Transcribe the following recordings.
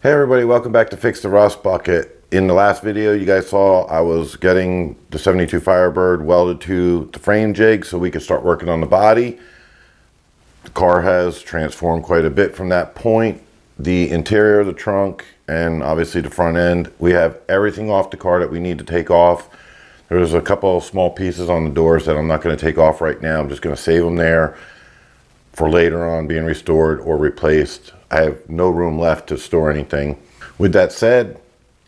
Hey everybody, welcome back to Fix the Rust Bucket. In the last video you guys saw I was getting the 72 Firebird welded to the frame jig so we could start working on the body. The car has transformed quite a bit from that point. The interior of the trunk and obviously the front end, we have everything off the car that we need to take off. There's a couple of small pieces on the doors that I'm not going to take off right now. I'm just going to save them there for later on being restored or replaced. I have no room left to store anything. With that said,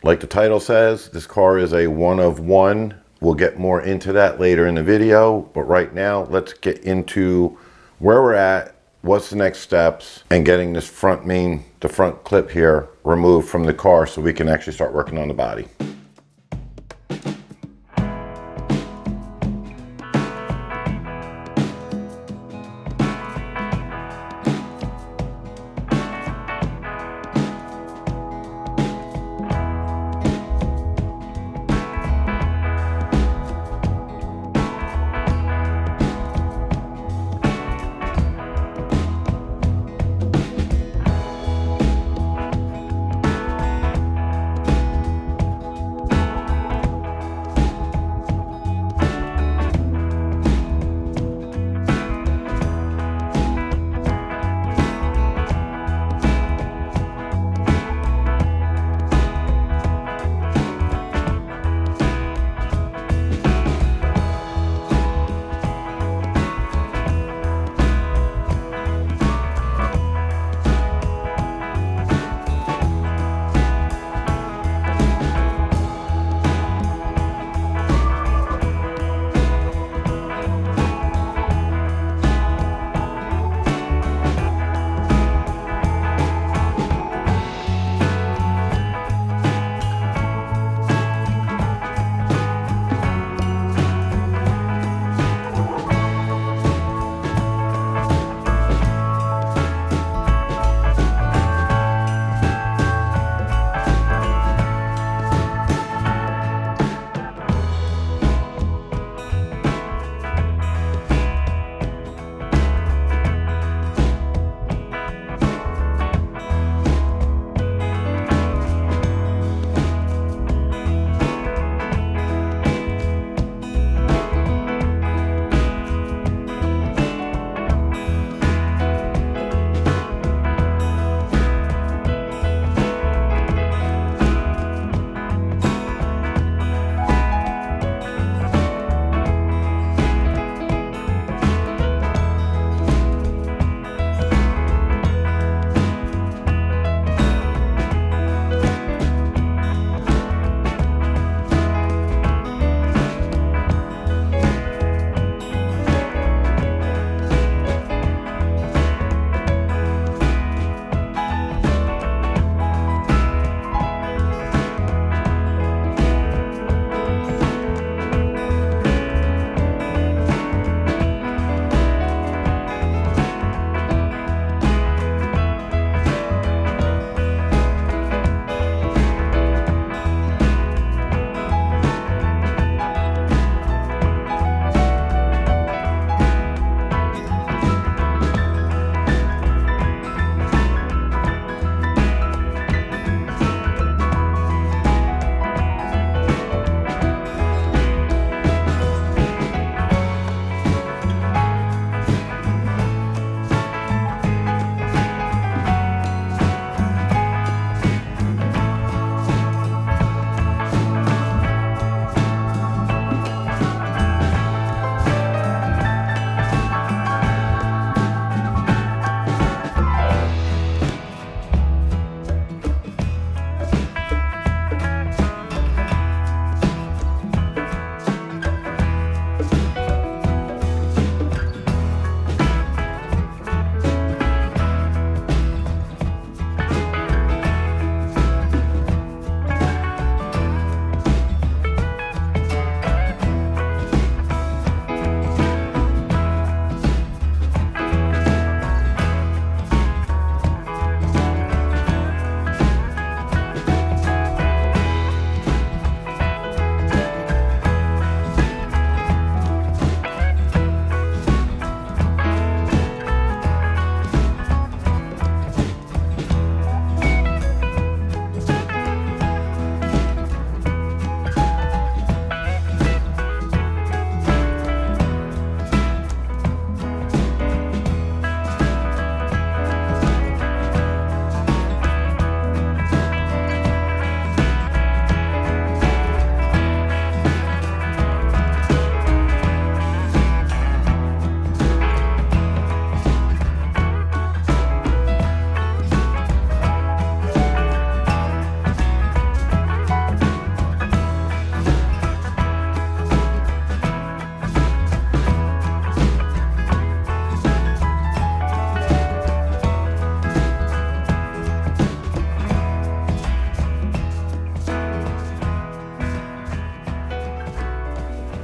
like the title says, this car is a one of one. We'll get more into that later in the video, but right now let's get into where we're at, what's the next steps, and getting this the front clip here removed from the car so we can actually start working on the body.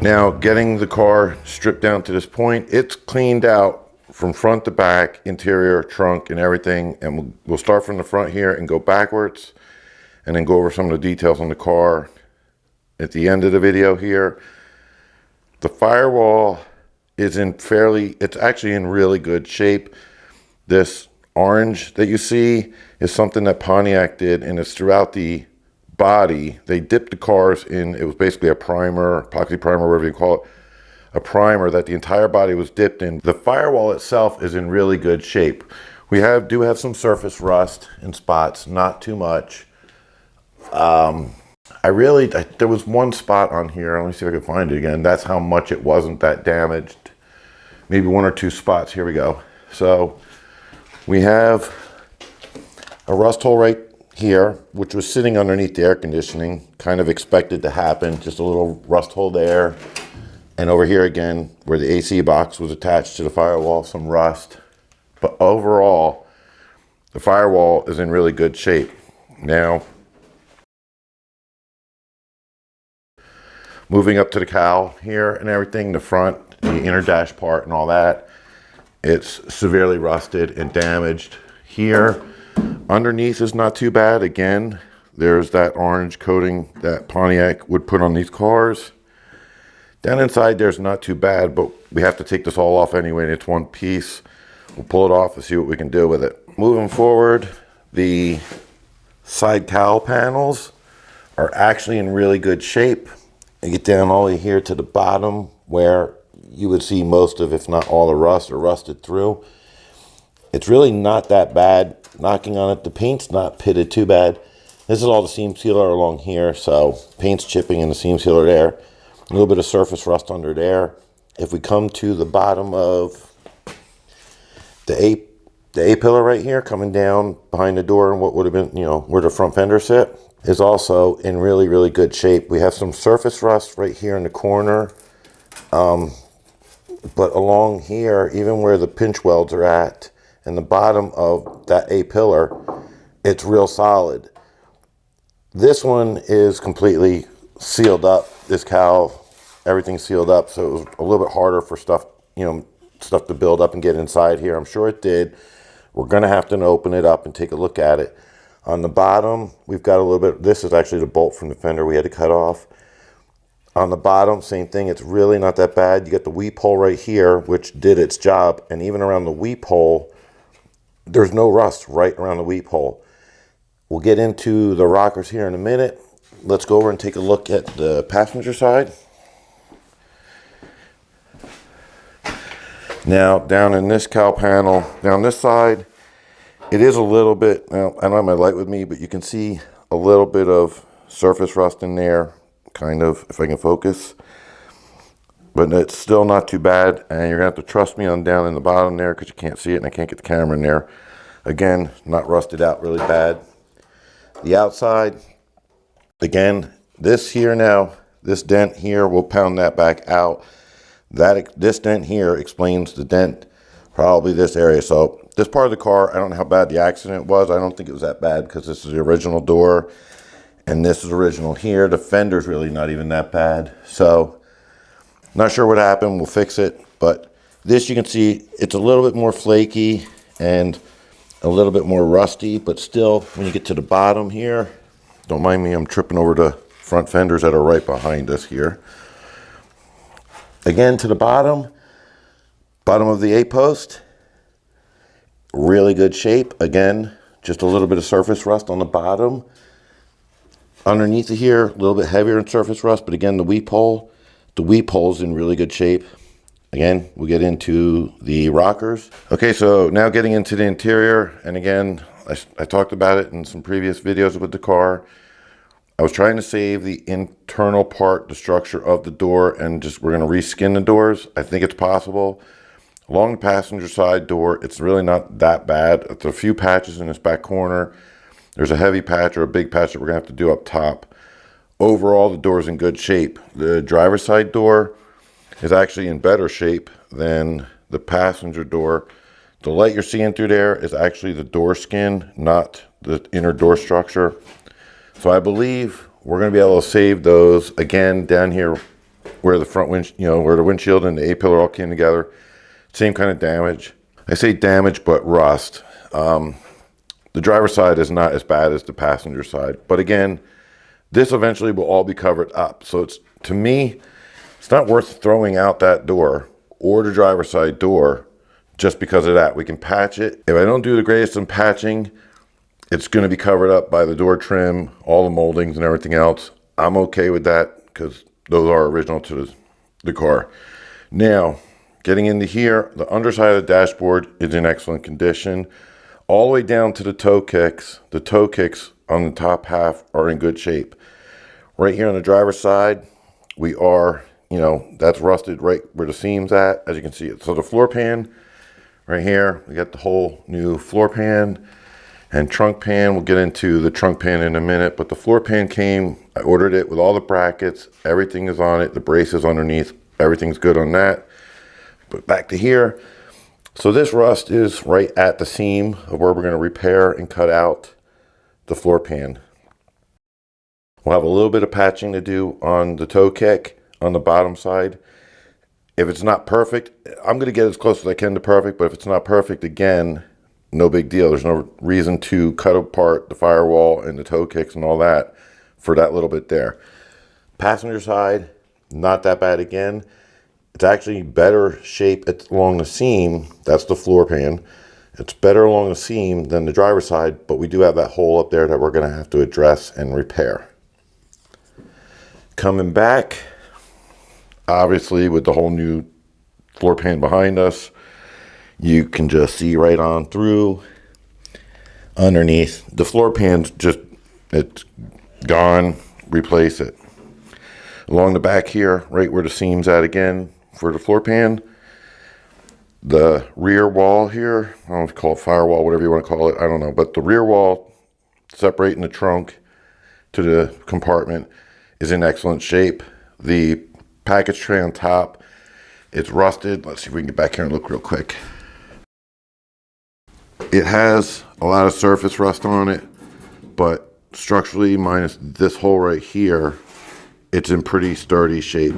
Now, getting the car stripped down to this point, it's cleaned out from front to back, interior, trunk, and everything. And we'll start from the front here and go backwards, and then go over some of the details on the car at the end of the video here. The firewall is it's actually in really good shape. This orange that you see is something that Pontiac did, and it's throughout the body. They dipped the cars in, it was basically a primer, epoxy primer, whatever you call it, a primer that the entire body was dipped in. The firewall itself is in really good shape. We do have some surface rust in spots, not too much. There was one spot on here, let me see if I can find it again. That's how much it wasn't that damaged. Maybe one or two spots, here we go. So we have a rust hole right here, which was sitting underneath the air conditioning, kind of expected to happen, just a little rust hole there. And over here again, where the AC box was attached to the firewall, some rust. But overall, the firewall is in really good shape. Now, moving up to the cowl here and everything, the front, the inner dash part and all that, it's severely rusted and damaged. Here, underneath is not too bad. Again, there's that orange coating that Pontiac would put on these cars. Down inside there's not too bad, but we have to take this all off anyway, and it's one piece. We'll pull it off and see what we can do with it. Moving forward, the side cowl panels are actually in really good shape. You get down all the way here to the bottom where you would see most of, if not all, the rust or rusted through. It's really not that bad. Knocking on it, the paint's not pitted too bad. This is all the seam sealer along here, so paint's chipping and the seam sealer there. A little bit of surface rust under there. If we come to the bottom of the A-pillar right here, coming down behind the door and what would have been, where the front fender sit, is also in really, really good shape. We have some surface rust right here in the corner. But along here, even where the pinch welds are at, and the bottom of that A-pillar, it's real solid. This one is completely sealed up. This cowl, everything's sealed up, so it was a little bit harder for stuff to build up and get inside here. I'm sure it did. We're gonna have to open it up and take a look at it. On the bottom, we've got a little bit, this is actually the bolt from the fender we had to cut off. On the bottom, same thing, it's really not that bad. You got the weep hole right here, which did its job, and even around the weep hole, there's no rust right around the weep hole. We'll get into the rockers here in a minute. Let's go over and take a look at the passenger side. Now, down in this cowl panel, down this side, it is a little bit, I don't have my light with me, but you can see a little bit of surface rust in there, kind of, if I can focus. But it's still not too bad, and you're gonna have to trust me on down in the bottom there because you can't see it and I can't get the camera in there. Again, not rusted out really bad. The outside, again, this here now, this dent here, we'll pound that back out. This dent here explains the dent, probably this area. So this part of the car, I don't know how bad the accident was. I don't think it was that bad because this is the original door and this is original here. The fender's really not even that bad. So not sure what happened. We'll fix it. But this, you can see it's a little bit more flaky and a little bit more rusty, but still, when you get to the bottom here, don't mind me, I'm tripping over the front fenders that are right behind us here. Again, to the bottom of the A-post, really good shape. Again, just a little bit of surface rust on the bottom. Underneath of here, a little bit heavier in surface rust, but again, the weep hole's in really good shape. Again, we'll get into the rockers. Okay, so now getting into the interior, and again, I talked about it in some previous videos with the car. I was trying to save the internal part, the structure of the door, and we're gonna reskin the doors. I think it's possible. Along the passenger side door, it's really not that bad. It's a few patches in this back corner. There's a heavy patch or a big patch that we're gonna have to do up top. Overall, the door is in good shape. The driver's side door is actually in better shape than the passenger door. The light you're seeing through there is actually the door skin, not the inner door structure. So I believe we're going to be able to save those. Again, down here where the front wind, where the windshield and the A-pillar all came together. Same kind of damage. I say damage, but rust. The driver's side is not as bad as the passenger side. But again, this eventually will all be covered up. So to me, it's not worth throwing out that door or the driver's side door just because of that. We can patch it. If I don't do the greatest in patching, it's going to be covered up by the door trim, all the moldings and everything else. I'm okay with that because those are original to the car. Now, getting into here, the underside of the dashboard is in excellent condition. All the way down to the toe kicks. The toe kicks on the top half are in good shape. Right here on the driver's side, we are, that's rusted right where the seam's at, as you can see it. So the floor pan right here, we got the whole new floor pan and trunk pan. We'll get into the trunk pan in a minute, but the floor pan came, I ordered it with all the brackets, everything is on it, the braces underneath, everything's good on that. But back to here. So this rust is right at the seam of where we're going to repair and cut out the floor pan. We'll have a little bit of patching to do on the toe kick on the bottom side. If it's not perfect, I'm going to get as close as I can to perfect, but if it's not perfect, again, no big deal. There's no reason to cut apart the firewall and the toe kicks and all that for that little bit there. Passenger side, not that bad again. It's actually better shape along the seam. That's the floor pan. It's better along the seam than the driver's side, but we do have that hole up there that we're going to have to address and repair. Coming back, obviously with the whole new floor pan behind us, you can just see right on through underneath. The floor pan's it's gone, replace it. Along the back here, right where the seam's at again, for the floor pan, the rear wall here, I don't know if you call it firewall, whatever you want to call it, I don't know, but the rear wall separating the trunk to the compartment is in excellent shape. The package tray on top, it's rusted. Let's see if we can get back here and look real quick. It has a lot of surface rust on it, but structurally, minus this hole right here, it's in pretty sturdy shape.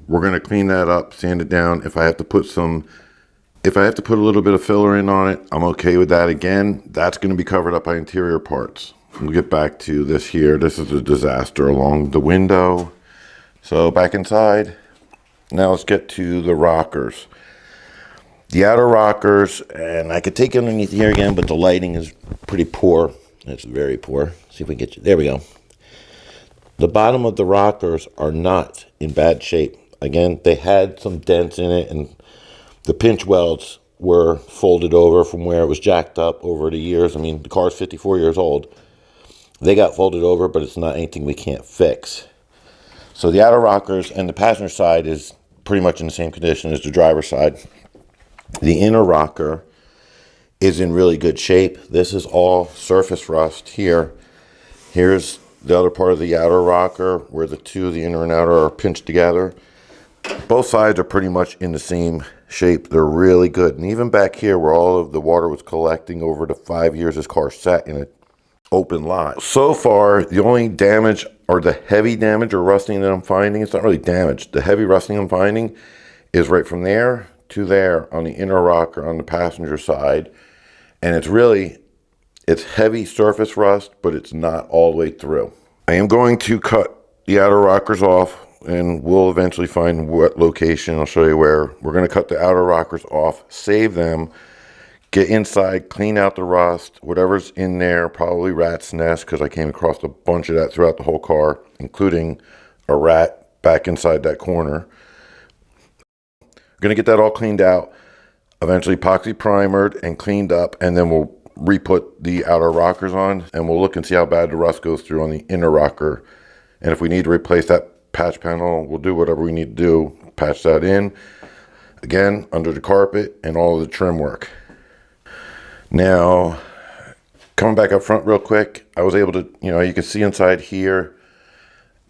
We're going to clean that up, sand it down. If I have to put a little bit of filler in on it, I'm okay with that. Again, that's going to be covered up by interior parts. We'll get back to this here. This is a disaster along the window. So back inside. Now let's get to the rockers. The outer rockers, and I could take it underneath here again, but the lighting is pretty poor. It's very poor. See if we can get you. There we go. The bottom of the rockers are not in bad shape. Again, they had some dents in it, and the pinch welds were folded over from where it was jacked up over the years. I mean, the car's 54 years old. They got folded over, but it's not anything we can't fix. So the outer rockers and the passenger side is pretty much in the same condition as the driver's side. The inner rocker is in really good shape. This is all surface rust here. Here's the other part of the outer rocker where the two, the inner and outer, are pinched together. Both sides are pretty much in the same shape. They're really good. And even back here where all of the water was collecting over the 5 years this car sat in an open lot. So far, the only damage or the heavy damage or rusting that I'm finding, it's not really damage. The heavy rusting I'm finding is right from there to there on the inner rocker on the passenger side. And it's heavy surface rust, but it's not all the way through. I am going to cut the outer rockers off, and we'll eventually find what location. I'll show you where. We're going to cut the outer rockers off, save them, get inside, clean out the rust, whatever's in there, probably rat's nest, because I came across a bunch of that throughout the whole car, including a rat back inside that corner. We're going to get that all cleaned out, eventually epoxy primered and cleaned up, and then we'll re-put the outer rockers on, and we'll look and see how bad the rust goes through on the inner rocker. And if we need to replace that patch panel, we'll do whatever we need to do, patch that in, again, under the carpet and all of the trim work. Now, coming back up front real quick, I was able to, you can see inside here,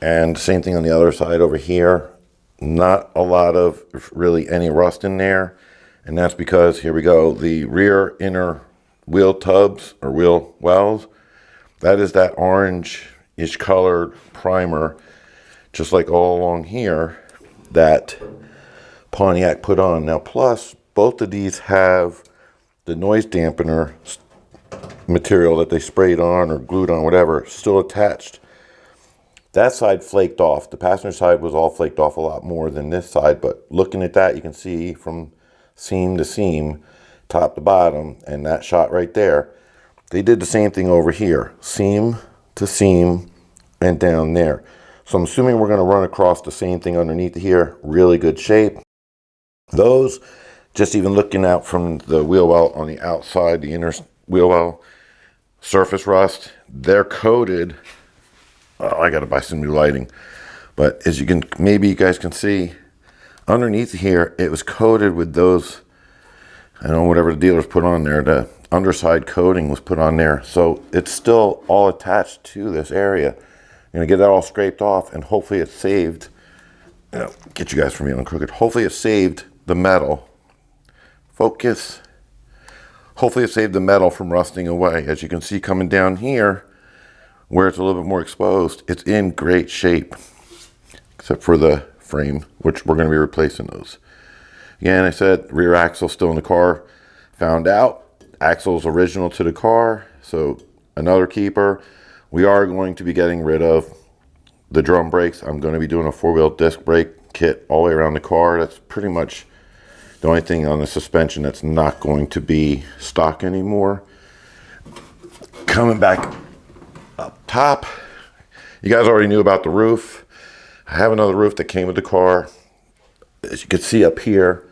and same thing on the other side over here. Not a lot of really any rust in there, and that's because, here we go, the rear inner wheel tubs or wheel wells, that is that orange-ish colored primer, just like all along here. that Pontiac put on. Now, plus, both of these have the noise dampener material that they sprayed on or glued on, whatever, still attached. That side flaked off. The passenger side was all flaked off a lot more than this side, but looking at that, you can see from seam to seam, top to bottom, and that shot right there, they did the same thing over here, seam to seam and down there. So I'm assuming we're going to run across the same thing underneath here. Really good shape. Those, just even looking out from the wheel well on the outside, the inner wheel well, surface rust, they're coated. Oh, I got to buy some new lighting. But as you can, maybe you guys can see, underneath here, it was coated with those, I don't know, whatever the dealers put on there, the underside coating was put on there. So it's still all attached to this area. I'm going to get that all scraped off, and hopefully it saved, get you guys from being crooked. Hopefully it saved the metal. Focus. Hopefully it saved the metal from rusting away. As you can see coming down here, where it's a little bit more exposed, it's in great shape, except for the frame, which we're going to be replacing those. Again, I said rear axle still in the car. Found out axle's original to the car, so another keeper. We are going to be getting rid of the drum brakes. I'm going to be doing a 4-wheel disc brake kit all the way around the car. That's pretty much the only thing on the suspension that's not going to be stock anymore. Coming back up top, you guys already knew about the roof. I have another roof that came with the car. As you can see up here,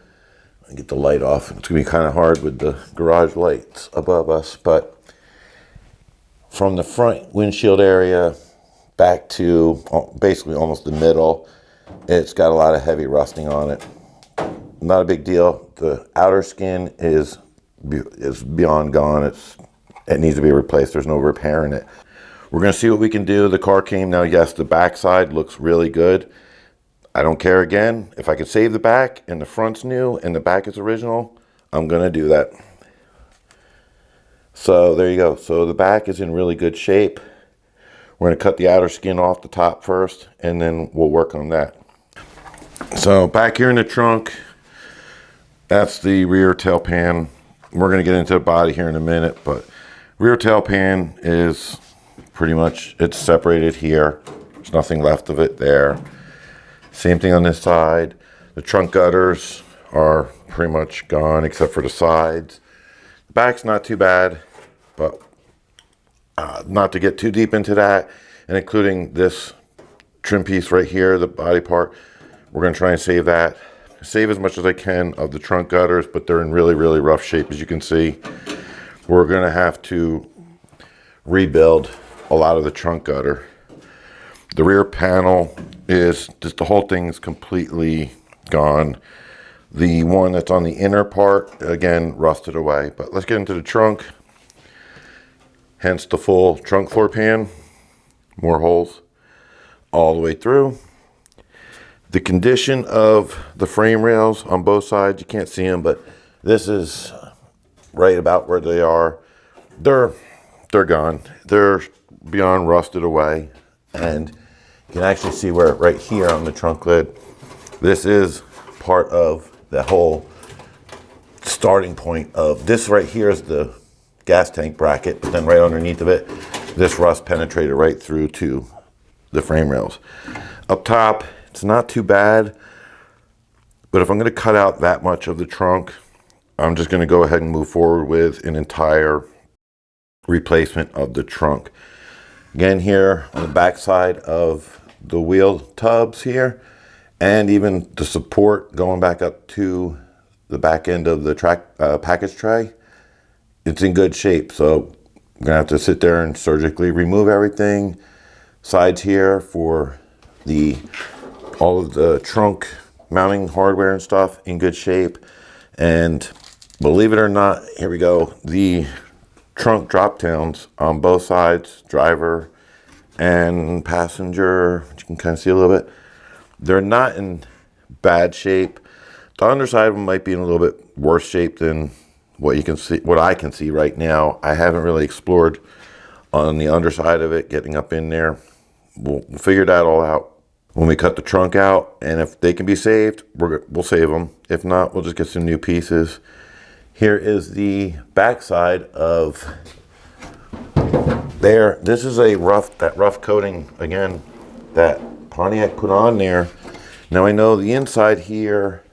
I get the light off. It's gonna be kind of hard with the garage lights above us, but from the front windshield area back to basically almost the middle, it's got a lot of heavy rusting on it. Not a big deal. The outer skin is beyond gone. It needs to be replaced. There's no repairing it. We're going to see what we can do. The car came now. Yes, the back side looks really good. I don't care again. If I could save the back and the front's new and the back is original, I'm going to do that. So there you go. So the back is in really good shape. We're going to cut the outer skin off the top first, and then we'll work on that. So back here in the trunk, that's the rear tail pan. We're going to get into the body here in a minute, but rear tail pan is pretty much, it's separated here. There's nothing left of it there. Same thing on this side. The trunk gutters are pretty much gone except for the sides. The back's not too bad, but not to get too deep into that, and including this trim piece right here, the body part, we're going to try and save that. Save as much as I can of the trunk gutters, but they're in really, really rough shape, as you can see. We're going to have to rebuild a lot of the trunk gutter. The rear panel is just, the whole thing is completely gone. The one that's on the inner part, again, rusted away. But let's get into the trunk. Hence the full trunk floor pan. More holes all the way through. The condition of the frame rails on both sides, you can't see them, but this is right about where they are. They're gone. They're beyond rusted away, and you can actually see where right here on the trunk lid, this is part of the whole starting point of this. Right here is the gas tank bracket, but then right underneath of it, this rust penetrated right through to the frame rails. Up top, it's not too bad, but if I'm going to cut out that much of the trunk, I'm just going to go ahead and move forward with an entire replacement of the trunk. Again, here on the back side of the wheel tubs here, and even the support going back up to the back end of the package tray, it's in good shape. So I'm gonna have to sit there and surgically remove everything. Sides here for all of the trunk mounting hardware and stuff in good shape. And believe it or not, here we go, the trunk drop downs on both sides, driver and passenger, which you can kind of see a little bit, they're not in bad shape. The underside of them might be in a little bit worse shape than what you can see, what I can see right now. I haven't really explored on the underside of it, getting up in there. We'll figure that all out when we cut the trunk out, and if they can be saved, we'll save them. If not, we'll just get some new pieces. Here is the back side of there. This is that rough coating again that Pontiac put on there. Now I know the inside here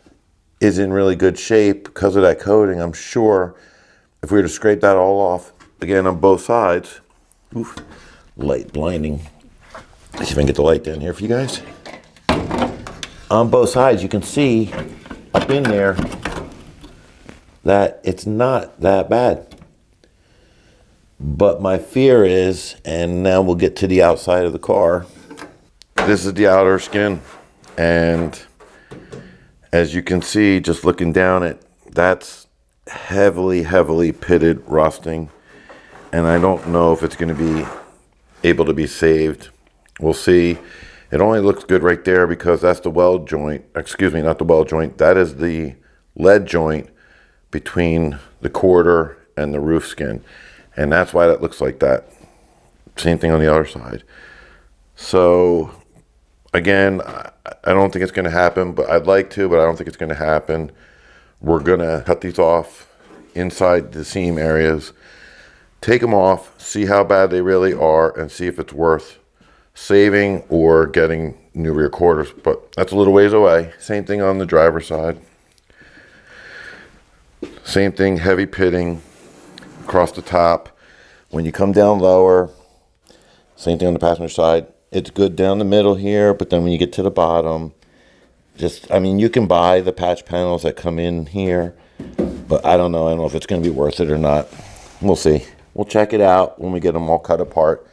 is in really good shape because of that coating. I'm sure if we were to scrape that all off again on both sides, oof, light blinding. Let's see if I can get the light down here for you guys. On both sides, you can see up in there that it's not that bad. But my fear is, and now we'll get to the outside of the car. This is the outer skin. And as you can see, just looking down it, that's heavily, heavily pitted rusting. And I don't know if it's going to be able to be saved. We'll see. It only looks good right there because that's the weld joint. Excuse me, not the weld joint. That is the lead joint between the quarter and the roof skin. And that's why that looks like that. Same thing on the other side. So, again, I don't think it's going to happen, but I'd like to, but I don't think it's going to happen. We're going to cut these off inside the seam areas, take them off, see how bad they really are, and see if it's worth saving or getting new rear quarters. But that's a little ways away. Same thing on the driver's side. Same thing, heavy pitting across the top. When you come down lower, same thing on the passenger side. It's good down the middle here, but then when you get to the bottom, you can buy the patch panels that come in here, but I don't know if it's going to be worth it or not. We'll see. We'll check it out when we get them all cut apart.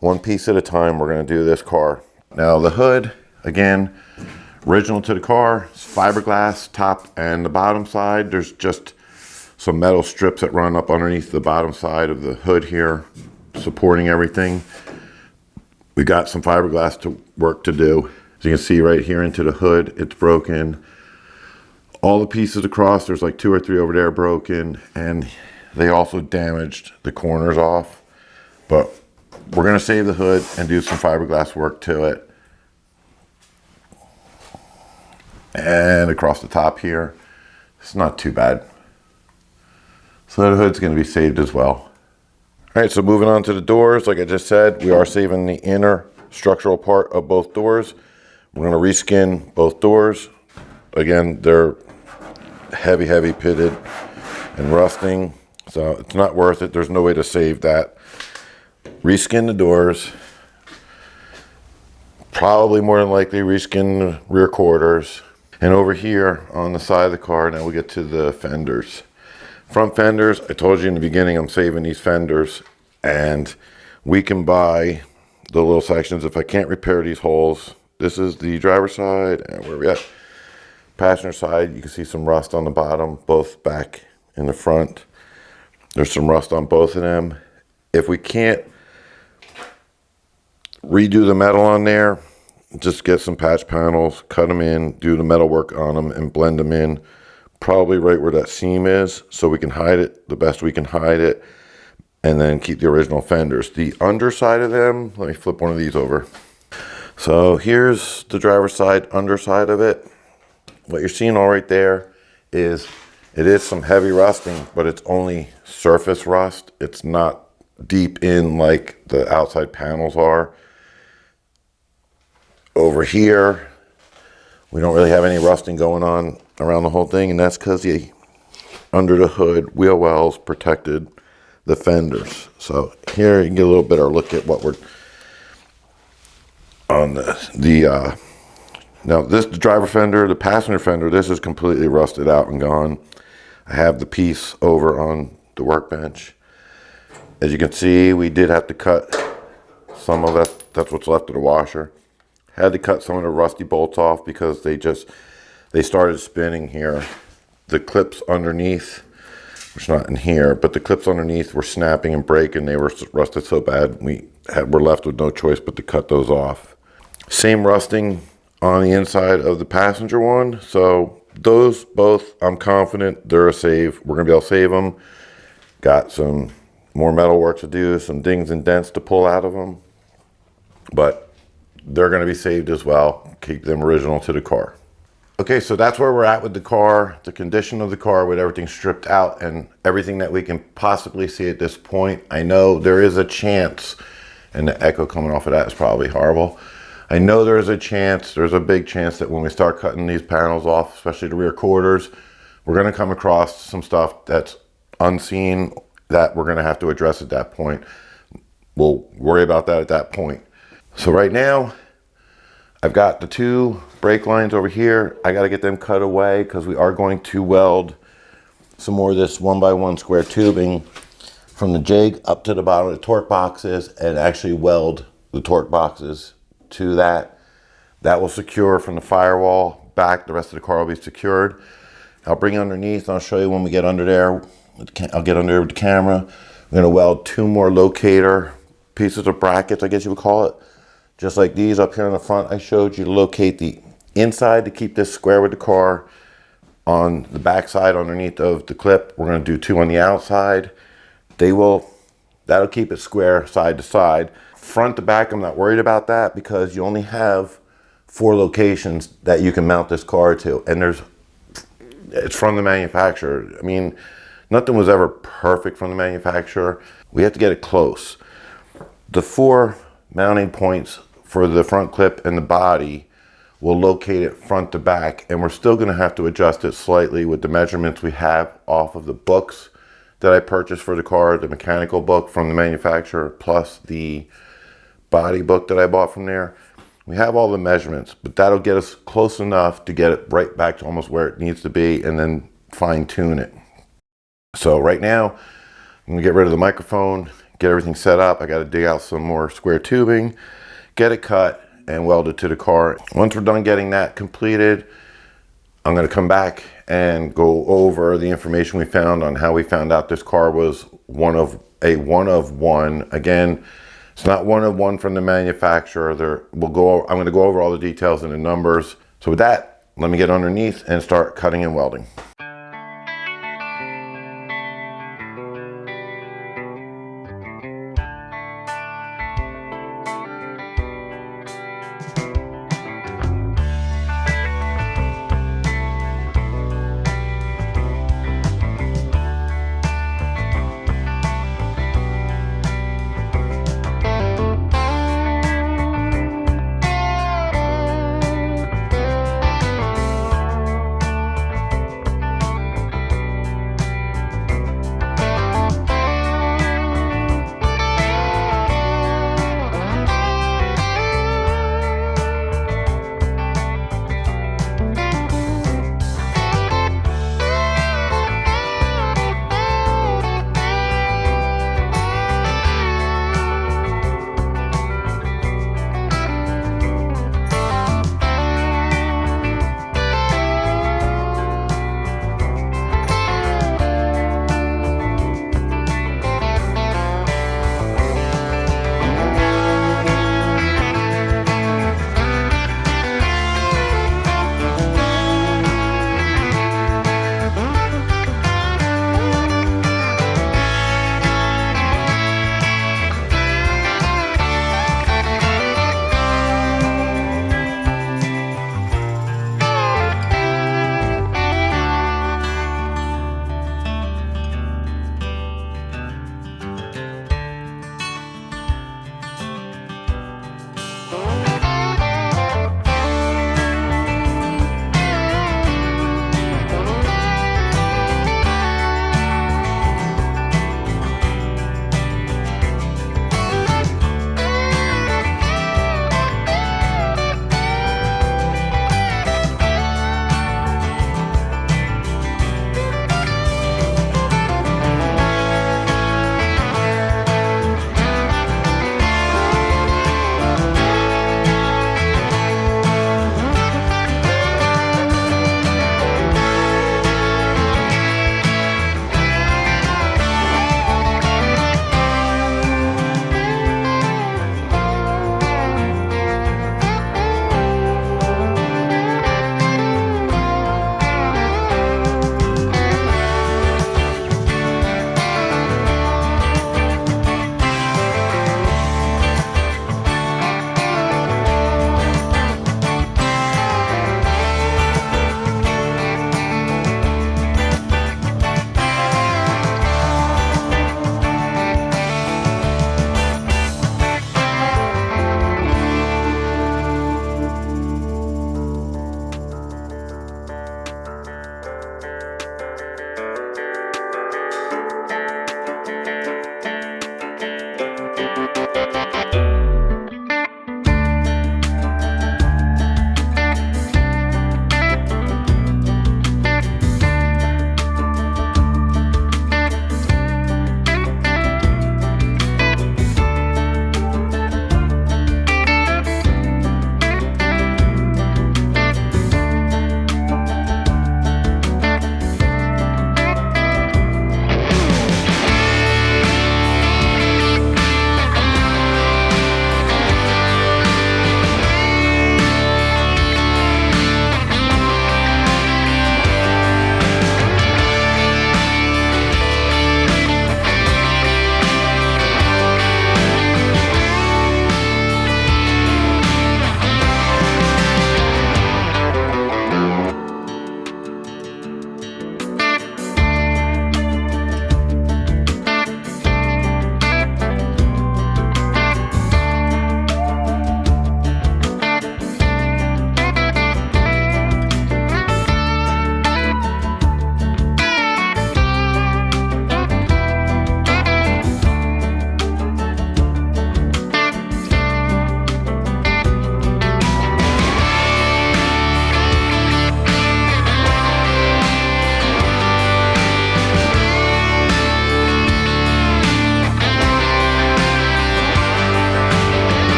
One piece at a time, we're going to do this car. Now the hood, again, original to the car, it's fiberglass top and the bottom side. There's just some metal strips that run up underneath the bottom side of the hood here, supporting everything. We got some fiberglass work to do. As you can see right here into the hood, it's broken. All the pieces across, there's like 2 or 3 over there broken, and they also damaged the corners off. But we're gonna save the hood and do some fiberglass work to it. And across the top here, it's not too bad. So the hood's gonna be saved as well. All right, so moving on to the doors, like I just said, we are saving the inner structural part of both doors. We're gonna reskin both doors. Again, they're heavy, heavy pitted and rusting, so it's not worth it. There's no way to save that. Reskin the doors. Probably more than likely reskin the rear quarters. And over here on the side of the car, now we get to the fenders. Front fenders, I told you in the beginning I'm saving these fenders, and we can buy the little sections. If I can't repair these holes, this is the driver's side, and where we at? Passenger side, you can see some rust on the bottom, both back and the front. There's some rust on both of them. If we can't redo the metal on there, just get some patch panels, cut them in, do the metal work on them, and blend them in. Probably right where that seam is, so we can hide it the best we can hide it, and then keep the original fenders. The underside of them, let me flip one of these over. So here's the driver's side, underside of it. What you're seeing all right there is, it is some heavy rusting, but it's only surface rust. It's not deep in like the outside panels are. Over here, we don't really have any rusting going on around the whole thing, and that's because the under the hood wheel wells protected the fenders. So here you can get a little better look at what we're on now this the driver fender, the passenger fender, this is completely rusted out and gone. I have the piece over on the workbench. As you can see, we did have to cut some of that. That's what's left of the washer. Had to cut some of the rusty bolts off because they started spinning here. The clips underneath, which not in here, but the clips underneath were snapping and breaking. They were rusted so bad we're left with no choice but to cut those off. Same rusting on the inside of the passenger one. So those both, I'm confident they're a save. We're gonna be able to save them. Got some more metal work to do, some dings and dents to pull out of them. But they're going to be saved as well. Keep them original to the car. Okay, so that's where we're at with the car, the condition of the car with everything stripped out and everything that we can possibly see at this point. I know there is a chance, and the echo coming off of that is probably horrible. I know there's a chance, there's a big chance that when we start cutting these panels off, especially the rear quarters, we're going to come across some stuff that's unseen that we're going to have to address at that point. We'll worry about that at that point. So right now, I've got the 2 brake lines over here. I got to get them cut away because we are going to weld some more of this 1x1 square tubing from the jig up to the bottom of the torque boxes and actually weld the torque boxes to that. That will secure from the firewall back. The rest of the car will be secured. I'll bring it underneath and I'll show you when we get under there. I'll get under there with the camera. I'm going to weld 2 more locator pieces of brackets, I guess you would call it. Just like these up here in the front, I showed you to locate the inside to keep this square with the car. On the back side underneath of the clip, we're going to do 2 on the outside. That'll keep it square side to side. Front to back, I'm not worried about that because you only have 4 locations that you can mount this car to. And it's from the manufacturer. I mean, nothing was ever perfect from the manufacturer. We have to get it close. The 4 mounting points for the front clip and the body will locate it front to back, and we're still going to have to adjust it slightly with the measurements we have off of the books that I purchased for the car, the mechanical book from the manufacturer, plus the body book that I bought from there. We have all the measurements, but that'll get us close enough to get it right back to almost where it needs to be and then fine tune it. So right now, I'm going to get rid of the microphone, get everything set up. I got to dig out some more square tubing, get it cut, and weld it to the car. Once we're done getting that completed, I'm going to come back and go over the information we found on how we found out this car was one of one. Again, it's not one of one from the manufacturer. I'm going to go over all the details and the numbers. So with that, let me get underneath and start cutting and welding.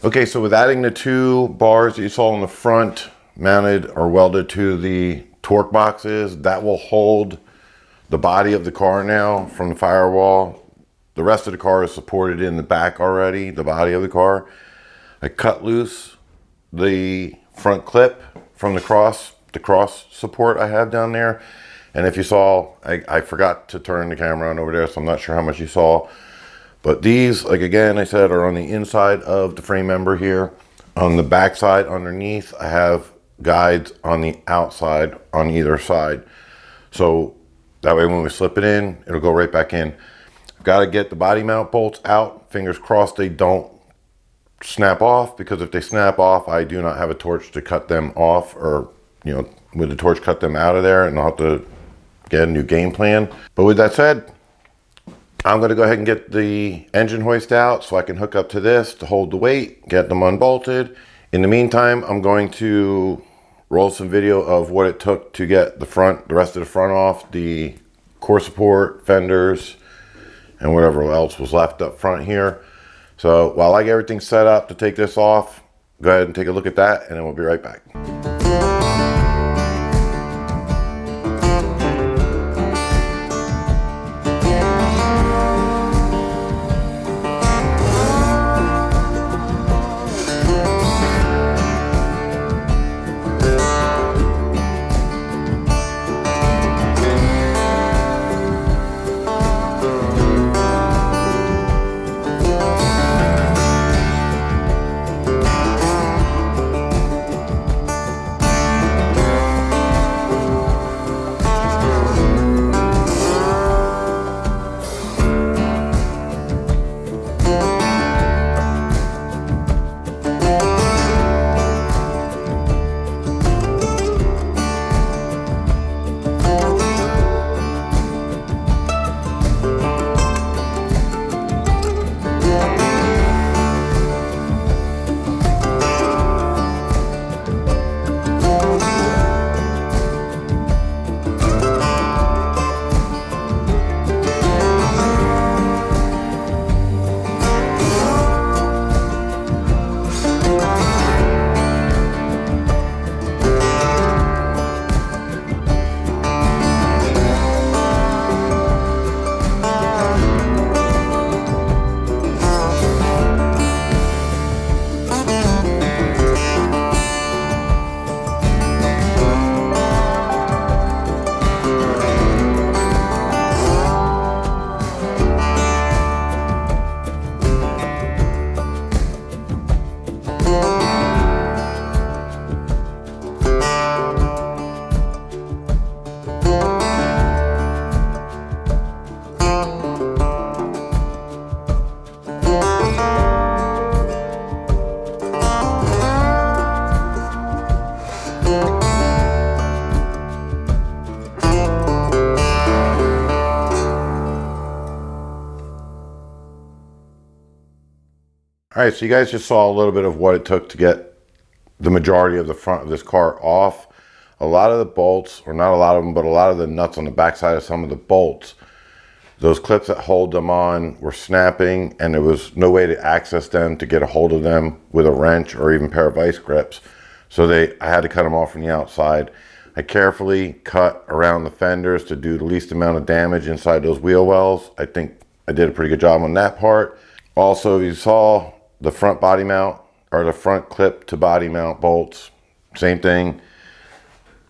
Okay, so with adding the two bars that you saw in the front mounted or welded to the torque boxes, that will hold the body of the car now from the firewall. The rest of the car is supported in the back already, the body of the car. I cut loose the front clip from the cross support I have down there. And if you saw, I forgot to turn the camera on over there, so I'm not sure how much you saw. But these, like again, I said, are on the inside of the frame member here. On the back side underneath, I have guides on the outside on either side. So that way when we slip it in, it'll go right back in. I've got to get the body mount bolts out. Fingers crossed they don't snap off, because if they snap off, I do not have a torch to cut them off, or, you know, with the torch cut them out of there, and I'll have to get a new game plan. But with that said, I'm going to go ahead and get the engine hoist out so I can hook up to this to hold the weight, get them unbolted. In the meantime, I'm going to roll some video of what it took to get the rest of the front off, the core support, fenders, and whatever else was left up front here. So while I get everything set up to take this off, go ahead and take a look at that, and then we'll be right back. All right, so you guys just saw a little bit of what it took to get the majority of the front of this car off. A lot of the bolts, or not a lot of them, but a lot of the nuts on the backside of some of the bolts, those clips that hold them on were snapping, and there was no way to access them, to get a hold of them with a wrench or even a pair of vice grips. So I had to cut them off from the outside. I carefully cut around the fenders to do the least amount of damage inside those wheel wells. I think I did a pretty good job on that part. Also, you saw the front body mount, or the front clip to body mount bolts, same thing.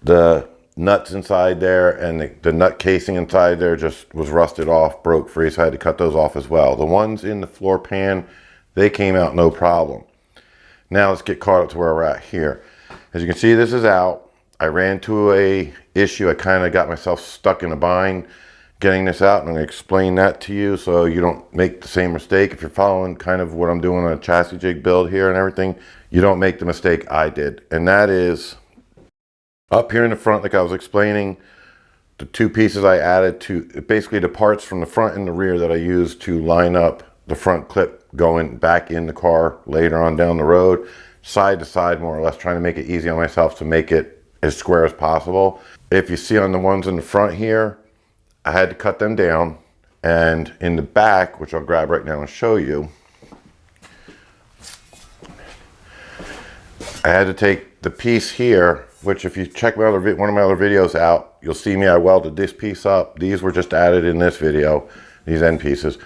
The nuts inside there and the nut casing inside there just was rusted off, broke free, so I had to cut those off as well. The ones in the floor pan, they came out no problem. Now let's get caught up to where we're at here. As you can see, this is out. I ran into a issue. I kind of got myself stuck in a bind getting this out, and I'm going to explain that to you so you don't make the same mistake. If you're following kind of what I'm doing on a chassis jig build here and everything, you don't make the mistake I did. And that is up here in the front, like I was explaining, the two pieces I added to, basically the parts from the front and the rear that I used to line up the front clip going back in the car later on down the road, side to side more or less, trying to make it easy on myself to make it as square as possible. If you see on the ones in the front here, I had to cut them down, and in the back, which I'll grab right now and show you, I had to take the piece here, which if you check one of my other videos out, you'll see me, I welded this piece up. These were just added in this video, these end pieces.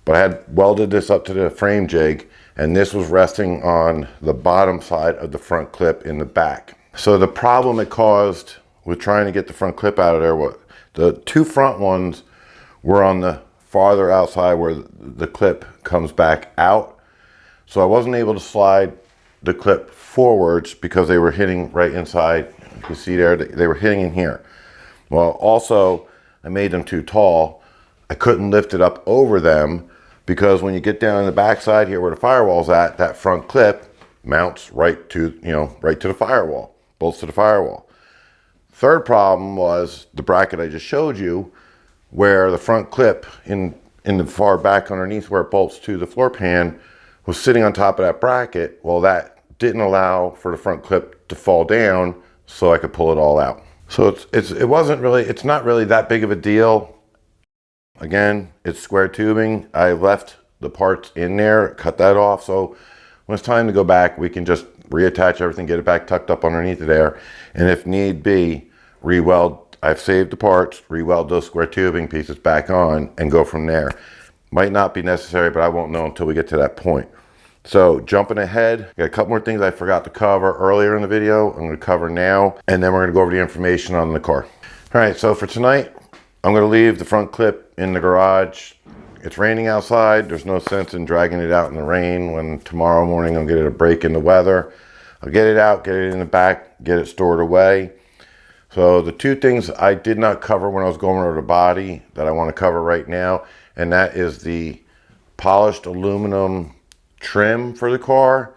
But I had welded this up to the frame jig, and this was resting on the bottom side of the front clip in the back. So the problem it caused with trying to get the front clip out of there, was the two front ones were on the farther outside where the clip comes back out. So I wasn't able to slide the clip forwards because they were hitting right inside. You can see there, they were hitting in here. Well, also, I made them too tall. I couldn't lift it up over them because when you get down in the backside here where the firewall's at, that front clip mounts right to, right to the firewall, bolts to the firewall. Third problem was the bracket I just showed you, where the front clip in the far back underneath where it bolts to the floor pan was sitting on top of that bracket. Well, that didn't allow for the front clip to fall down so I could pull it all out. So it's not really that big of a deal. Again, it's square tubing. I left the parts in there, cut that off, so when it's time to go back, we can just reattach everything, get it back tucked up underneath there, and if need be, re-weld. I've saved the parts, re-weld those square tubing pieces back on and go from there. Might not be necessary, but I won't know until we get to that point. So jumping ahead, got a couple more things I forgot to cover earlier in the video. I'm going to cover now, and then we're going to go over the information on the car. All right, so for tonight, I'm going to leave the front clip in the garage. It's raining outside. There's no sense in dragging it out in the rain when tomorrow morning I'll get it a break in the weather. I'll get it out, get it in the back, get it stored away. So the two things I did not cover when I was going over the body that I want to cover right now, and that is the polished aluminum trim for the car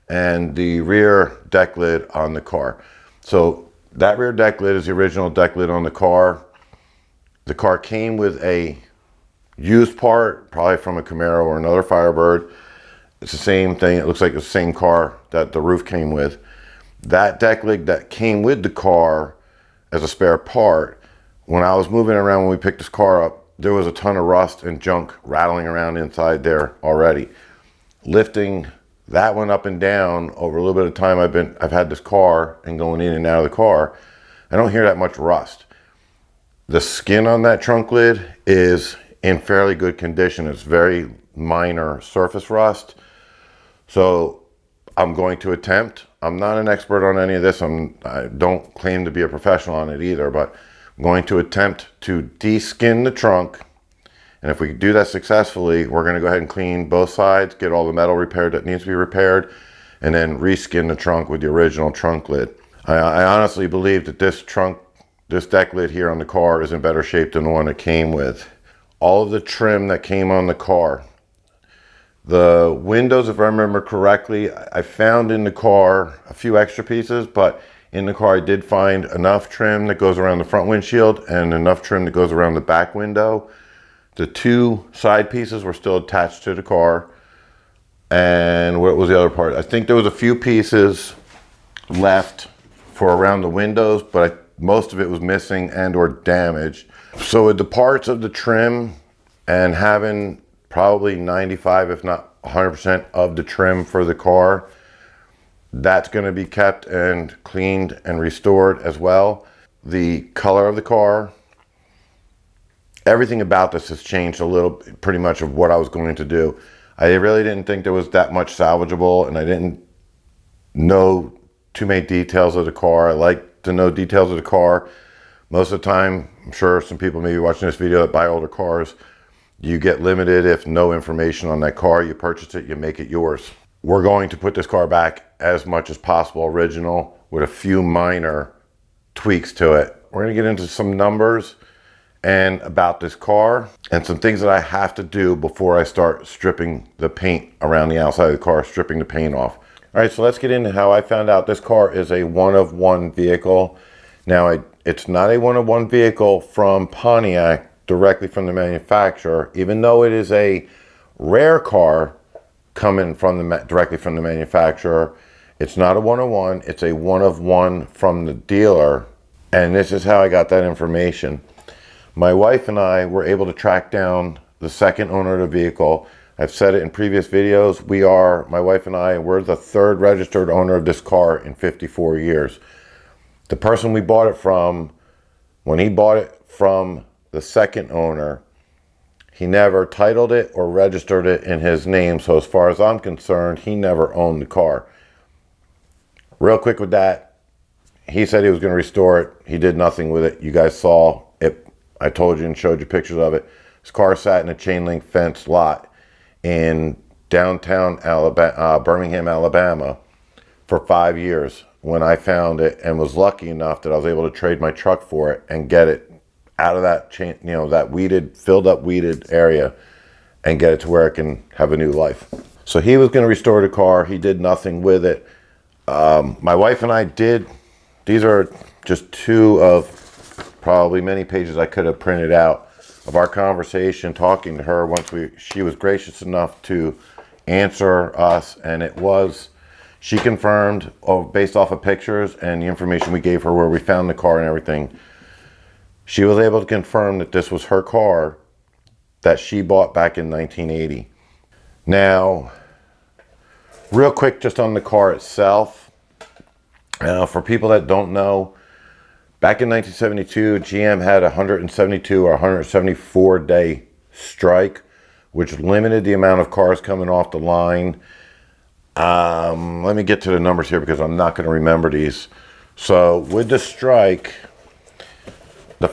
and the rear deck lid on the car. So that rear deck lid is the original deck lid on the car. The car came with a used part, probably from a Camaro or another Firebird. It's the same thing. It looks like the same car that the roof came with. That deck lid that came with the car as a spare part, when I was moving around when we picked this car up, there was a ton of rust and junk rattling around inside there already. Lifting that one up and down over a little bit of time I've had this car and going in and out of the car, I don't hear that much rust. The skin on that trunk lid is in fairly good condition. It's very minor surface rust. So I'm going to attempt, I'm not an expert on any of this, I don't claim to be a professional on it either, but I'm going to attempt to de-skin the trunk. And if we do that successfully, we're going to go ahead and clean both sides, get all the metal repaired that needs to be repaired, and then reskin the trunk with the original trunk lid. I honestly believe that this deck lid here on the car is in better shape than the one it came with. All of the trim that came on the car, the windows, if I remember correctly, I found in the car a few extra pieces, but in the car I did find enough trim that goes around the front windshield and enough trim that goes around the back window. The two side pieces were still attached to the car. And what was the other part? I think there was a few pieces left for around the windows, but most of it was missing and or damaged. So with the parts of the trim and having probably 95 if not 100% of the trim for the car, that's going to be kept and cleaned and restored as well. The color of the car, everything about this has changed a little, pretty much of what I was going to do. I really didn't think there was that much salvageable, and I didn't know too many details of the car. I like to know details of the car. Most of the time, I'm sure some people may be watching this video that buy older cars, you get limited if no information on that car. You purchase it, you make it yours. We're going to put this car back as much as possible original with a few minor tweaks to it. We're going to get into some numbers and about this car and some things that I have to do before I start stripping the paint around the outside of the car, stripping the paint off. All right, so let's get into how I found out this car is a one-of-one vehicle. Now, it's not a one-of-one vehicle from Pontiac directly from the manufacturer, even though it is a rare car coming from directly from the manufacturer. It's not a one-of-one, it's a one-of-one from the dealer. And this is how I got that information. My wife and I were able to track down the second owner of the vehicle. I've said it in previous videos. My wife and I, we're the third registered owner of this car in 54 years. The person we bought it from, when he bought it from the second owner, he never titled it or registered it in his name. So as far as I'm concerned, he never owned the car. Real quick with that, he said he was going to restore it. He did nothing with it. You guys saw it. I told you and showed you pictures of it. His car sat in a chain link fence lot in downtown Birmingham, Alabama for 5 years when I found it, and was lucky enough that I was able to trade my truck for it and get it out of that chain, that filled up weeded area, and get it to where it can have a new life. So he was going to restore the car. He did nothing with it. My wife and I did. These are just two of probably many pages I could have printed out of our conversation talking to her once she was gracious enough to answer us, and she confirmed, based off of pictures and the information we gave her where we found the car and everything, she was able to confirm that this was her car that she bought back in 1980. Now, real quick, just on the car itself, for people that don't know, back in 1972, GM had a 172 or 174 day strike, which limited the amount of cars coming off the line. Let me get to the numbers here because I'm not going to remember these. So with the strike, the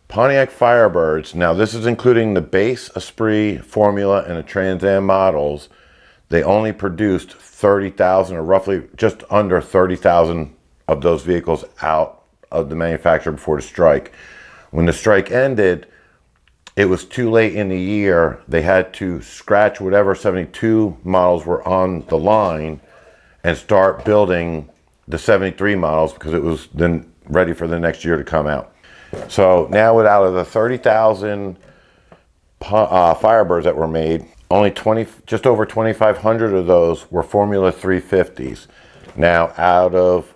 Pontiac Firebirds, now this is including the base, Esprit, Formula, and the Trans Am models, they only produced 30,000 or roughly just under 30,000 of those vehicles out of the manufacturer before the strike. When the strike ended, it was too late in the year. They had to scratch whatever 72 models were on the line and start building the 73 models because it was then ready for the next year to come out. So now, out of the 30,000 Firebirds that were made, only just over 2,500 of those were Formula 350s. Now, out of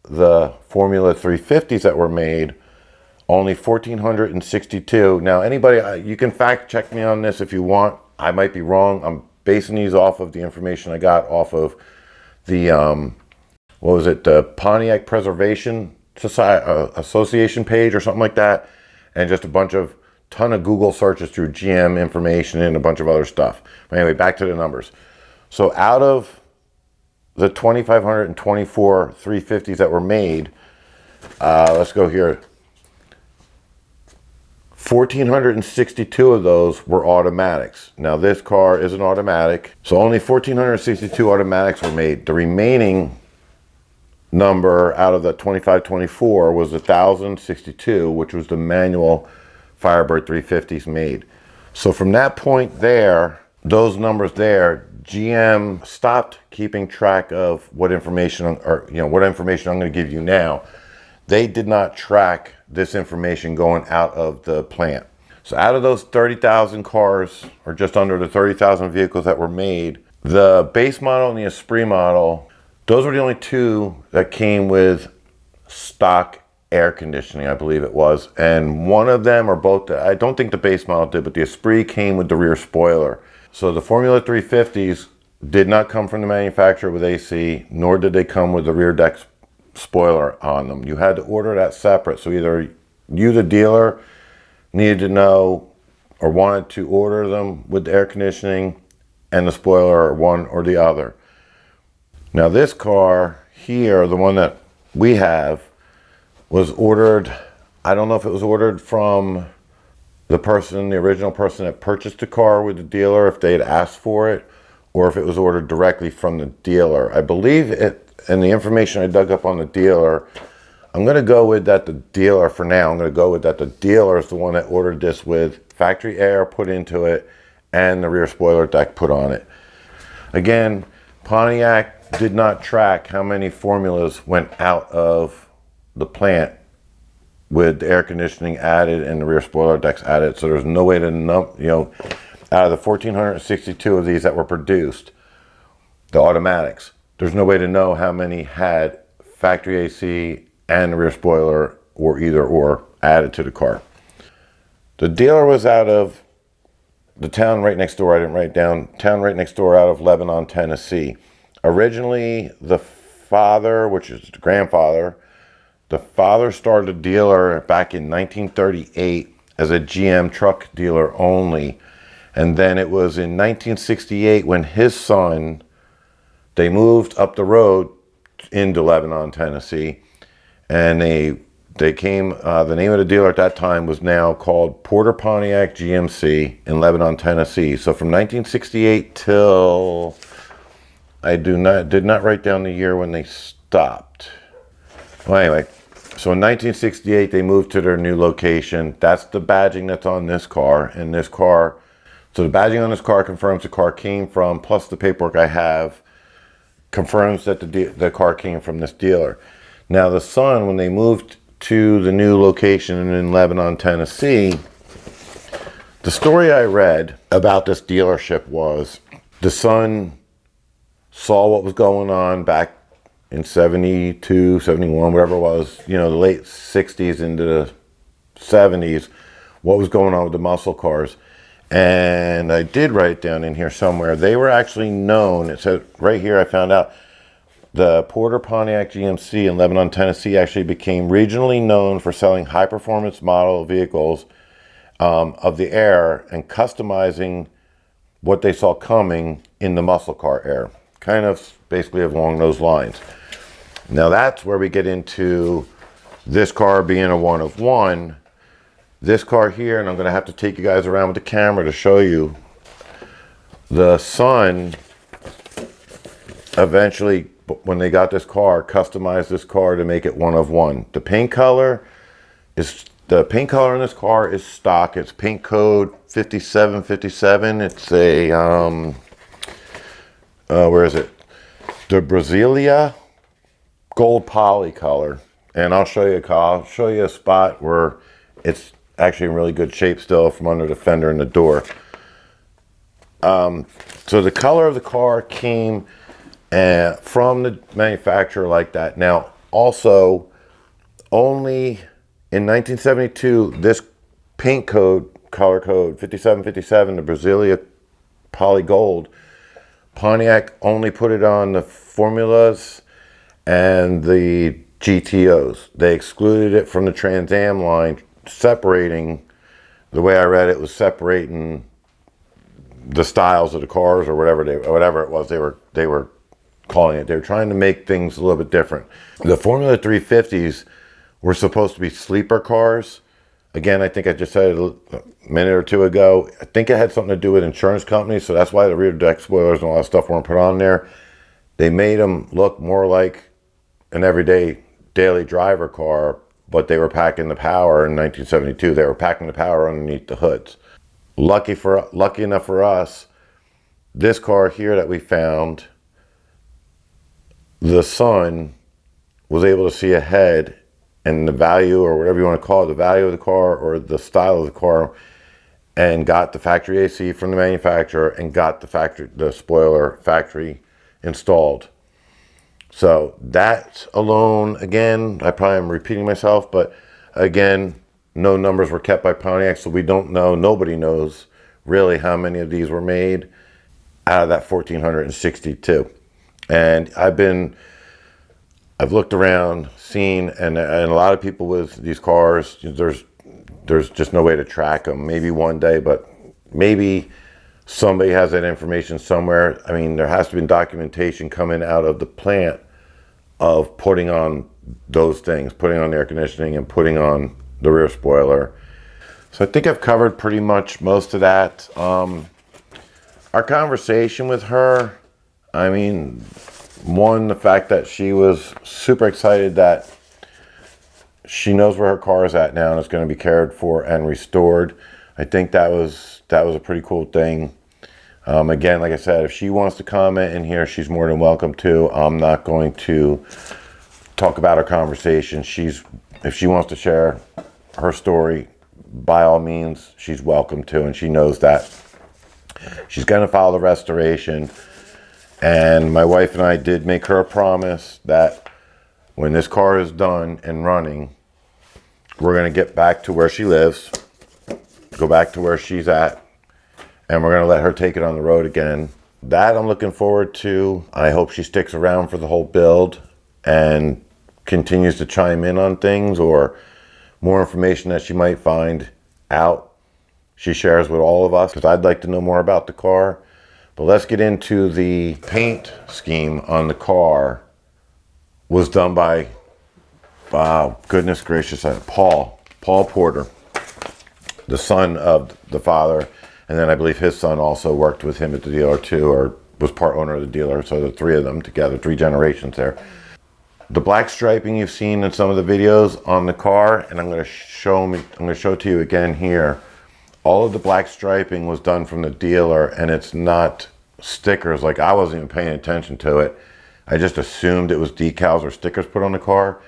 the Formula 350s that were made, only 1,462. Now, anybody, you can fact check me on this if you want. I might be wrong. I'm basing these off of the information I got off of the, the Pontiac Preservation Society, Association page or something like that, and just a ton of Google searches through GM information and a bunch of other stuff. But anyway, back to the numbers. So out of the 2,524 350s that were made, let's go here. 1,462 of those were automatics. Now this car is an automatic, so only 1,462 automatics were made. The remaining number out of the 2,524 was 1,062, which was the manual Firebird 350s made. So from that point there, those numbers there, GM stopped keeping track of what information I'm going to give you now. They did not track this information going out of the plant. So out of those 30,000 cars, or just under the 30,000 vehicles that were made, the base model and the Esprit model, those were the only two that came with stock air conditioning, I believe it was. And one of them, or both, I don't think the base model did, but the Esprit came with the rear spoiler. So the Formula 350s did not come from the manufacturer with AC, nor did they come with the rear deck spoiler on them. You had to order that separate. So either you, the dealer, needed to know or wanted to order them with the air conditioning and the spoiler, or one or the other. Now this car here, the one that we have, was ordered, I don't know if it was ordered from the original person that purchased the car with the dealer, if they'd asked for it, or if it was ordered directly from the dealer. I believe it, and the information I dug up on the dealer, I'm going to go with that the dealer, for now, I'm going to go with that the dealer is the one that ordered this with factory air put into it and the rear spoiler deck put on it. Again, Pontiac did not track how many formulas went out of the plant with the air conditioning added and the rear spoiler decks added, so there's no way to know, out of the 1,462 of these that were produced, the automatics, there's no way to know how many had factory AC and the rear spoiler, or either or, added to the car. The dealer was out of the town right next door. I didn't write down. Town right next door, out of Lebanon, Tennessee. Originally, the father, which is the grandfather, the father started a dealer back in 1938 as a GM truck dealer only. And then it was in 1968 when his son, they moved up the road into Lebanon, Tennessee. And they came, the name of the dealer at that time was now called Porter Pontiac GMC in Lebanon, Tennessee. So from 1968 till, I did not write down the year when they stopped. Well, anyway, so in 1968 they moved to their new location. That's the badging that's on this car. And this car, so the badging on this car confirms the car came from, plus the paperwork I have confirms that the car came from this dealer. Now the son, when they moved to the new location in Lebanon, Tennessee, the story I read about this dealership was the son saw what was going on back in 72, 71, whatever it was, the late 60s into the 70s, what was going on with the muscle cars. And I did write down in here somewhere, they were actually known, it said right here, I found out, the Porter Pontiac GMC in Lebanon, Tennessee actually became regionally known for selling high-performance model vehicles of the air and customizing what they saw coming in the muscle car air. Kind of basically along those lines. Now that's where we get into this car being a one of one. This car here, and I'm going to have to take you guys around with the camera to show you, the son eventually, when they got this car, customized this car to make it one of one. The paint color in this car is stock. It's paint code 5757. It's a where is it? The Brasilia gold poly color. And I'll show you a spot where it's actually in really good shape still from under the fender and the door. So the color of the car came from the manufacturer like that. Now, also, only in 1972, this paint code, color code 5757, the Brasilia Poly Gold, Pontiac only put it on the Formulas and the GTOs. They excluded it from the Trans Am line, separating, the way I read it was separating the styles of the cars, or whatever it was they were calling it. They were trying to make things a little bit different. The Formula 350s were supposed to be sleeper cars. Again, I think I just said it a minute or two ago. I think it had something to do with insurance companies, so that's why the rear deck spoilers and all that stuff weren't put on there. They made them look more like an everyday daily driver car, but they were packing the power in 1972. They were packing the power underneath the hoods. Lucky enough for us, this car here that we found, the son was able to see ahead, and the value, or whatever you want to call it, the value of the car or the style of the car, and got the factory AC from the manufacturer and got the spoiler factory installed. So that alone, again, I probably am repeating myself, but again, no numbers were kept by Pontiac, so we don't know, nobody knows really how many of these were made out of that 1,462. And I've looked around, seen, and a lot of people with these cars, there's just no way to track them. Maybe one day, but maybe somebody has that information somewhere. I mean, there has to be documentation coming out of the plant of putting on those things, putting on the air conditioning and putting on the rear spoiler. So I think I've covered pretty much most of that. Our conversation with her, I mean, one, the fact that she was super excited that she knows where her car is at now and it's going to be cared for and restored. I think that was a pretty cool thing. Again, like I said, if she wants to comment in here, she's more than welcome to. I'm not going to talk about her conversation. If she wants to share her story, by all means, she's welcome to, and she knows that. She's going to follow the restoration, and my wife and I did make her a promise that when this car is done and running, we're going to get back to where she lives, go back to where she's at, and we're going to let her take it on the road again. That I'm looking forward to. I hope she sticks around for the whole build and continues to chime in on things or more information that she might find out. She shares with all of us because I'd like to know more about the car. But let's get into the paint scheme on the car. Was done by, wow, goodness gracious, Paul Porter, the son of the father. And then I believe his son also worked with him at the dealer too, or was part owner of the dealer. So the three of them together, 3 generations there. The black striping you've seen in some of the videos on the car, and I'm going to show it to you again here. All of the black striping was done from the dealer, and it's not stickers. Like, I wasn't even paying attention to it. I just assumed it was decals or stickers put on the car.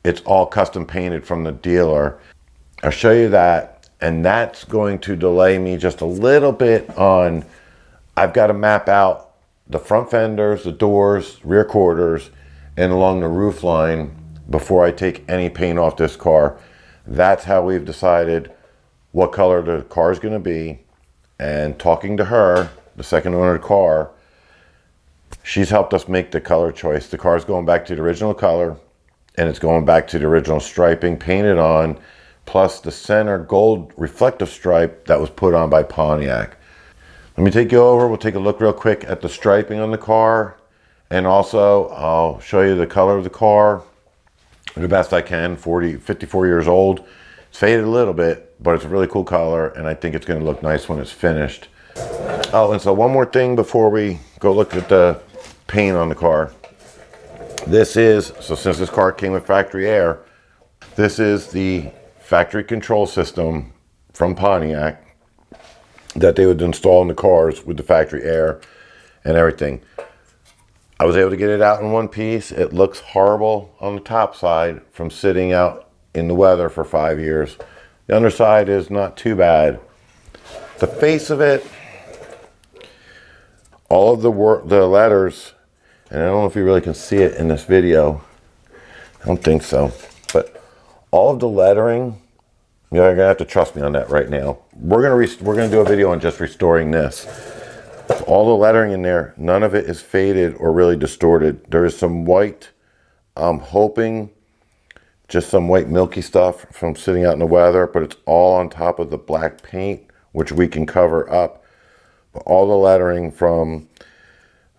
It's all custom painted from the dealer. I'll show you that, and that's going to delay me just a little bit on, I've got to map out the front fenders, the doors, rear quarters, and along the roof line before I take any paint off this car. That's how we've decided what color the car is going to be. And talking to her, the second owner of the car, she's helped us make the color choice. The car is going back to the original color, and it's going back to the original striping painted on, plus the center gold reflective stripe that was put on by Pontiac. Let me take you over. We'll take a look real quick at the striping on the car, and also I'll show you the color of the car the best I can. 54 years old. It's faded a little bit, but it's a really cool color, and I think it's going to look nice when it's finished. Oh, and so one more thing before we go look at the paint on the car. Since this car came with factory air, this is the factory control system from Pontiac that they would install in the cars with the factory air and everything. I was able to get it out in one piece. It looks horrible on the top side from sitting out in the weather for 5 years. The underside is not too bad. The face of it, all of the letters, and I don't know if you really can see it in this video. I don't think so. But all of the lettering, you're gonna have to trust me on that right now. We're gonna do a video on just restoring this. All the lettering in there, none of it is faded or really distorted. There is some white, I'm hoping, just some white milky stuff from sitting out in the weather, but it's all on top of the black paint, which we can cover up. But all the lettering from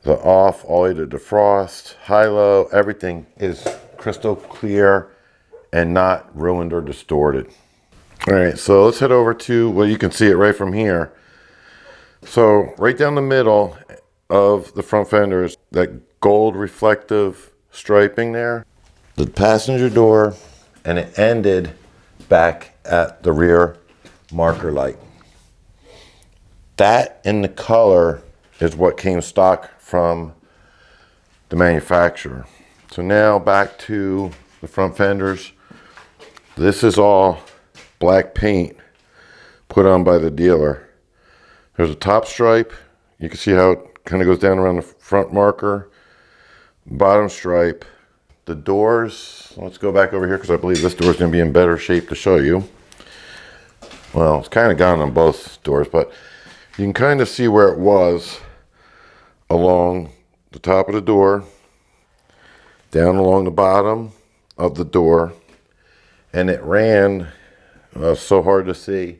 the off all the way to defrost, high-low, everything is crystal clear and not ruined or distorted. All right, so let's head over to, well, you can see it right from here. So right down the middle of the front fenders, that gold reflective striping there, the passenger door, and it ended back at the rear marker light. That and the color is what came stock from the manufacturer. So now back to the front fenders. This is all black paint, put on by the dealer. There's a top stripe. You can see how it kind of goes down around the front marker. Bottom stripe. The doors, let's go back over here because I believe this door is going to be in better shape to show you. Well, it's kind of gone on both doors, but you can kind of see where it was along the top of the door, down along the bottom of the door, and it ran, so hard to see,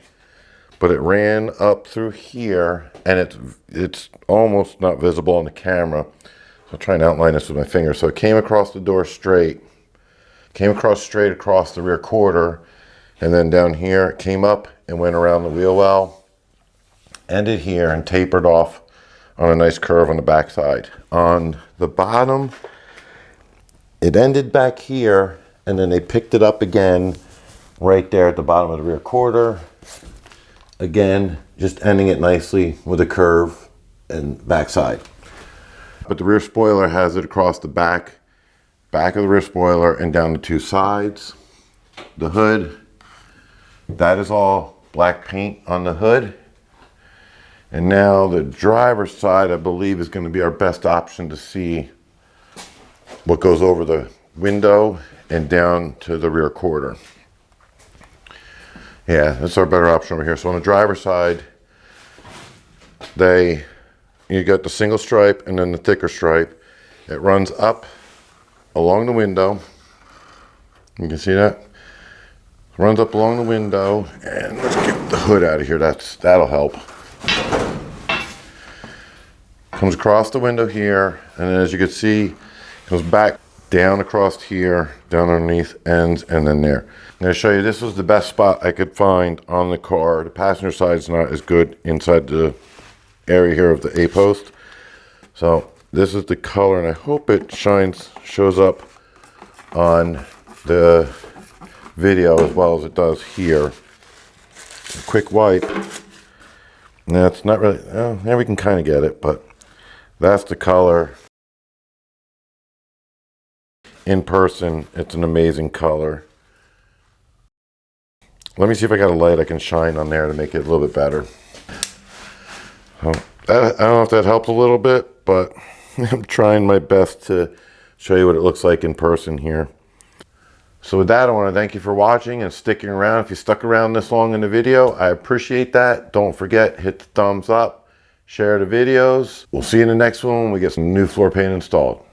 but it ran up through here, and it's almost not visible on the camera. I'll try and outline this with my finger. So it came across the door straight, came across straight across the rear quarter, and then down here it came up and went around the wheel well, ended here and tapered off on a nice curve on the back side. On the bottom, it ended back here, and then they picked it up again right there at the bottom of the rear quarter. Again, just ending it nicely with a curve and backside. But the rear spoiler has it across the back of the rear spoiler and down the two sides. The hood, that is all black paint on the hood. And now the driver's side, I believe, is going to be our best option to see what goes over the window and down to the rear quarter. Yeah, that's our better option over here. So on the driver's side, you got the single stripe and then the thicker stripe. It runs up along the window. You can see that? Runs up along the window, and let's get the hood out of here. That'll help. Comes across the window here, and then as you can see, goes back down across here, down underneath, ends, and then there. I'm going to show you, this was the best spot I could find on the car. The passenger side is not as good inside the area here of the A-post. So this is the color, and I hope it shows up on the video as well as it does here. A quick wipe. Now it's not really, now we can kind of get it, but that's the color. In person, it's an amazing color. Let me see if I got a light I can shine on there to make it a little bit better. I don't know if that helped a little bit, but I'm trying my best to show you what it looks like in person here. So with that, I want to thank you for watching and sticking around. If you stuck around this long in the video, I appreciate that. Don't forget, hit the thumbs up, share the videos. We'll see you in the next one when we get some new floor paint installed.